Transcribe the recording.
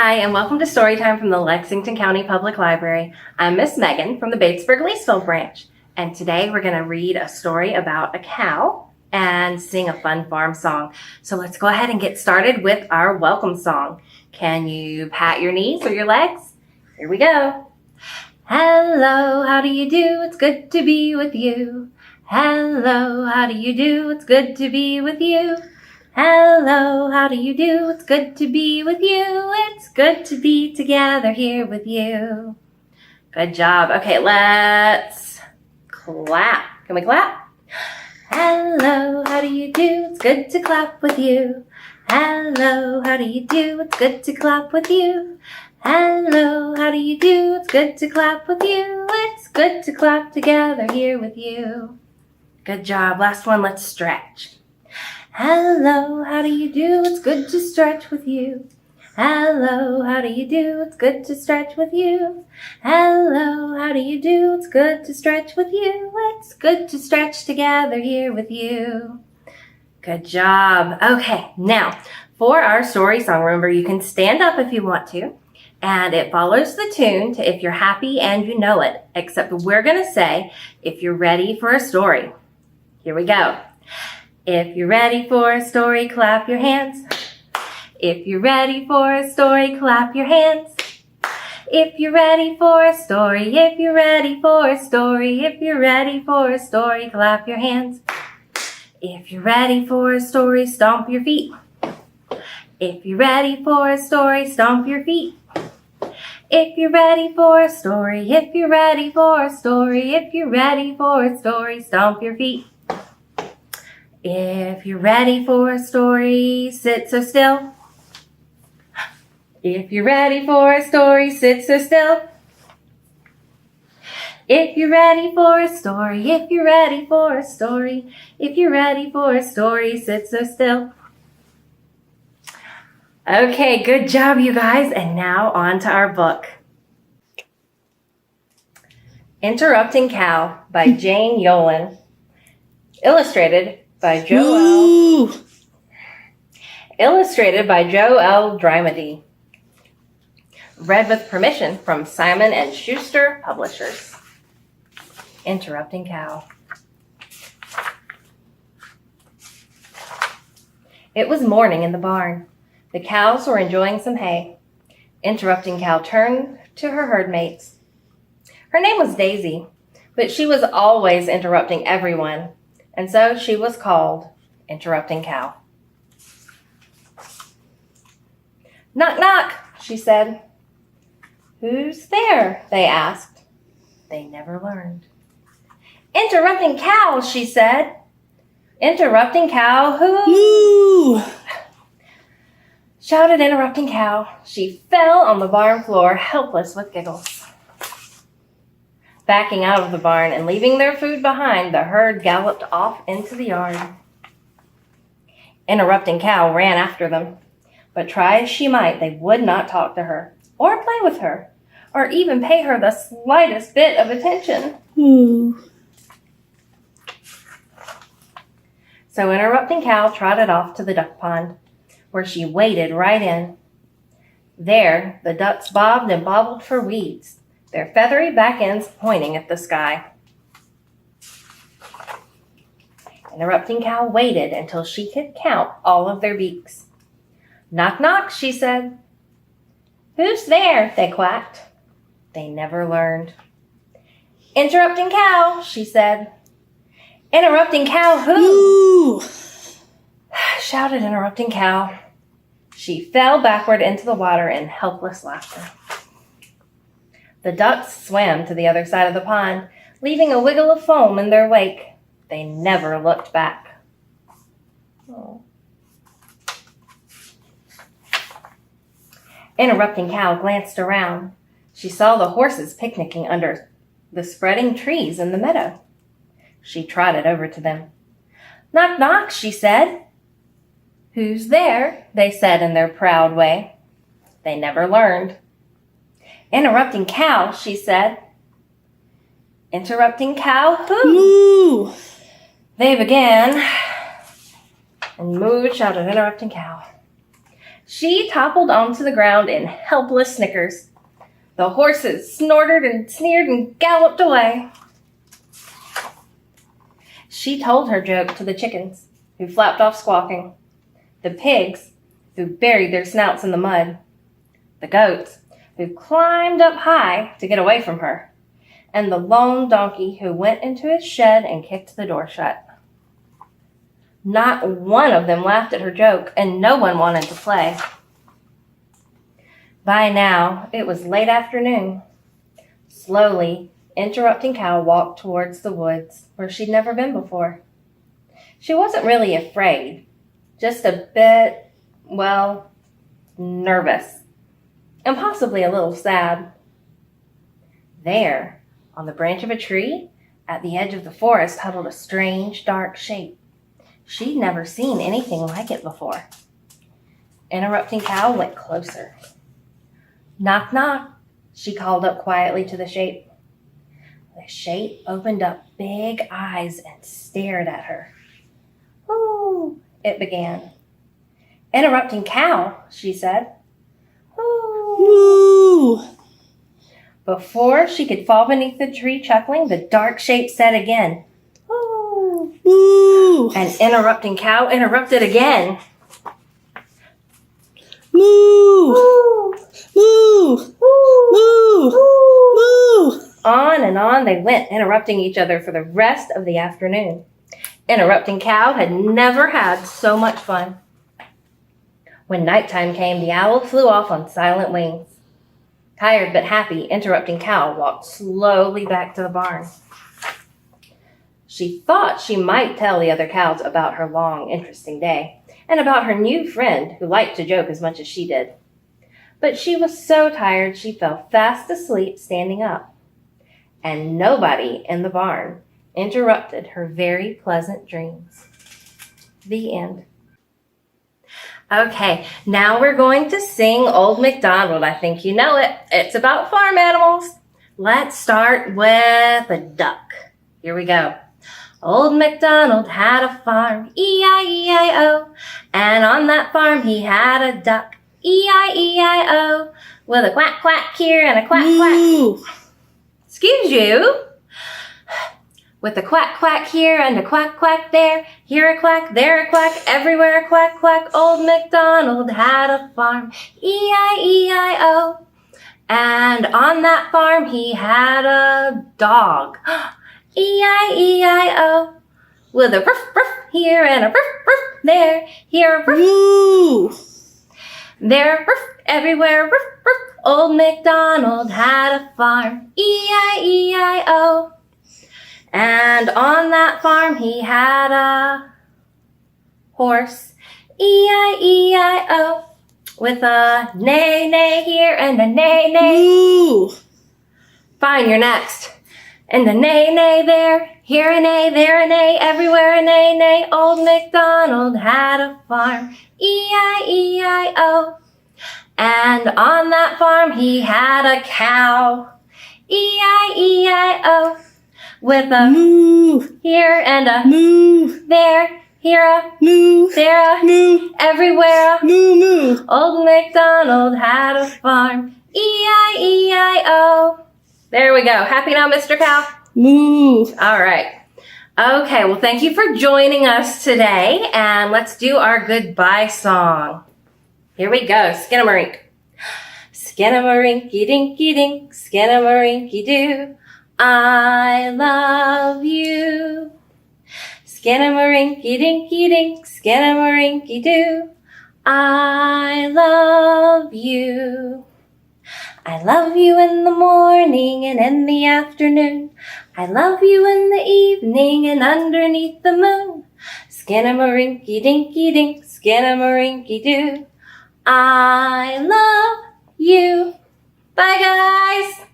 Hi, and welcome to Storytime from the Lexington County Public Library. I'm Miss Megan from the Batesburg-Leesville Branch, and today we're going to read a story about a cow and sing a fun farm song. So let's go ahead and get started with our welcome song. Can you pat your knees or your legs? Here we go. Hello, how do you do? It's good to be with you. Hello, how do you do? It's good to be with you. Hello, how do you do? It's good to be with you. It's good to be together here with you. Good job. Okay, let's clap. Can we clap? Hello, how do you do? It's good to clap with you. Hello, how do you do? It's good to clap with you. Hello, how do you do? It's good to clap with you. It's good to clap together here with you. Good job. Last one, let's stretch. Hello, how do you do? It's good to stretch with you. Hello, how do you do? It's good to stretch with you. Hello, how do you do? It's good to stretch with you. It's good to stretch together here with you. Good job. Okay, now for our story song, remember you can stand up if you want to, and it follows the tune to If You're Happy and You Know It, except we're going to say, if you're ready for a story. Here we go. If you're ready for a story, clap your hands. If you're ready for a story, clap your hands. If you're ready for a story, if you're ready for a story, if you're ready for a story, clap your hands. If you're ready for a story, stomp your feet. If you're ready for a story, stomp your feet. If you're ready for a story, if you're ready for a story, if you're ready for a story, stomp your feet. If you're ready for a story, sit so still. If you're ready for a story, sit so still. If you're ready for a story, if you're ready for a story, if you're ready for a story, sit so still. Okay, good job, you guys. And now on to our book. Interrupting Cow by Jane Yolen. Illustrated by Joel Drimedy. Read with permission from Simon & Schuster Publishers. Interrupting Cow. It was morning in the barn. The cows were enjoying some hay. Interrupting Cow turned to her herd mates. Her name was Daisy, but she was always interrupting everyone, and so she was called Interrupting Cow. Knock, knock, she said. Who's there? They asked. They never learned. Interrupting Cow, she said. Interrupting Cow, who? Shouted Interrupting Cow. She fell on the barn floor, helpless with giggles. Backing out of the barn and leaving their food behind, the herd galloped off into the yard. Interrupting Cow ran after them, but try as she might, they would not talk to her, or play with her, or even pay her the slightest bit of attention. So Interrupting Cow trotted off to the duck pond, where she waded right in. There, the ducks bobbed and bobbled for weeds, their feathery back ends pointing at the sky. Interrupting Cow waited until she could count all of their beaks. Knock, knock, she said. Who's there? They quacked. They never learned. Interrupting Cow, she said. Interrupting Cow, who? Shouted Interrupting Cow. She fell backward into the water in helpless laughter. The ducks swam to the other side of the pond, leaving a wiggle of foam in their wake. They never looked back. Oh. Interrupting Cow glanced around. She saw the horses picnicking under the spreading trees in the meadow. She trotted over to them. Knock, knock, she said. Who's there? They said in their proud way. They never learned. Interrupting Cow, she said. Interrupting Cow, who? They began, and moo, shouted Interrupting Cow. She toppled onto the ground in helpless snickers. The horses snorted and sneered and galloped away. She told her joke to the chickens, who flapped off squawking, the pigs, who buried their snouts in the mud, the goats, who climbed up high to get away from her, and the lone donkey who went into his shed and kicked the door shut. Not one of them laughed at her joke, and no one wanted to play. By now, it was late afternoon. Slowly, Interrupting Cow walked towards the woods where she'd never been before. She wasn't really afraid, just a bit, nervous, and possibly a little sad. There, on the branch of a tree, at the edge of the forest, huddled a strange, dark shape. She'd never seen anything like it before. Interrupting Cow went closer. "Knock, knock," she called up quietly to the shape. The shape opened up big eyes and stared at her. "Ooh," it began. "Interrupting Cow," she said. "Ooh." Woo! Before she could fall beneath the tree chuckling, the dark shape said again, "Ooh." Woo! And Interrupting Cow interrupted again. Moo! "Ooh. Moo! Ooh. Moo! Ooh." Moo! On and on they went, interrupting each other for the rest of the afternoon. Interrupting Cow had never had so much fun. When nighttime came, the owl flew off on silent wings. Tired but happy, Interrupting Cow walked slowly back to the barn. She thought she might tell the other cows about her long, interesting day, and about her new friend who liked to joke as much as she did. But she was so tired she fell fast asleep standing up. And nobody in the barn interrupted her very pleasant dreams. The end. Okay, now we're going to sing Old MacDonald. I think you know it. It's about farm animals. Let's start with a duck. Here we go. Old MacDonald had a farm, E-I-E-I-O, and on that farm he had a duck, E-I-E-I-O, with a quack quack here and a quack quack. Moo! Excuse you. With a quack quack here and a quack quack there, here a quack, there a quack, everywhere a quack quack. Old MacDonald had a farm, E-I-E-I-O, and on that farm he had a dog, E-I-E-I-O, with a ruff ruff here and a ruff ruff there, here a ruff, Moo! there a ruff, everywhere a ruff ruff. Old MacDonald had a farm, E-I-E-I-O, and on that farm he had a horse, E-I-E-I-O, with a neigh neigh here and a neigh neigh. Moo! Fine, you're next. And a neigh neigh there, here a neigh, there a neigh, everywhere a neigh neigh. Old MacDonald had a farm, E-I-E-I-O, and on that farm he had a cow, E-I-E-I-O, with a Moo! here and a Moo! there, here a Moo! there a Moo! everywhere a. Moo! Moo! Old MacDonald had a farm, E-I-E-I-O. There we go. Happy now, Mr. Cow? Moo! All right. Okay, well, thank you for joining us today, and let's do our goodbye song. Here we go. Skinamarink. Skinamarinky-dinky-dink, skinamarinky-doo. I love you. Skinamarinky-dinky-dink, skinamarinky-doo. I love you. I love you in the morning and in the afternoon. I love you in the evening and underneath the moon. Skinamarinky-dinky-dink, skinamarinky-doo. I love you. Bye, guys.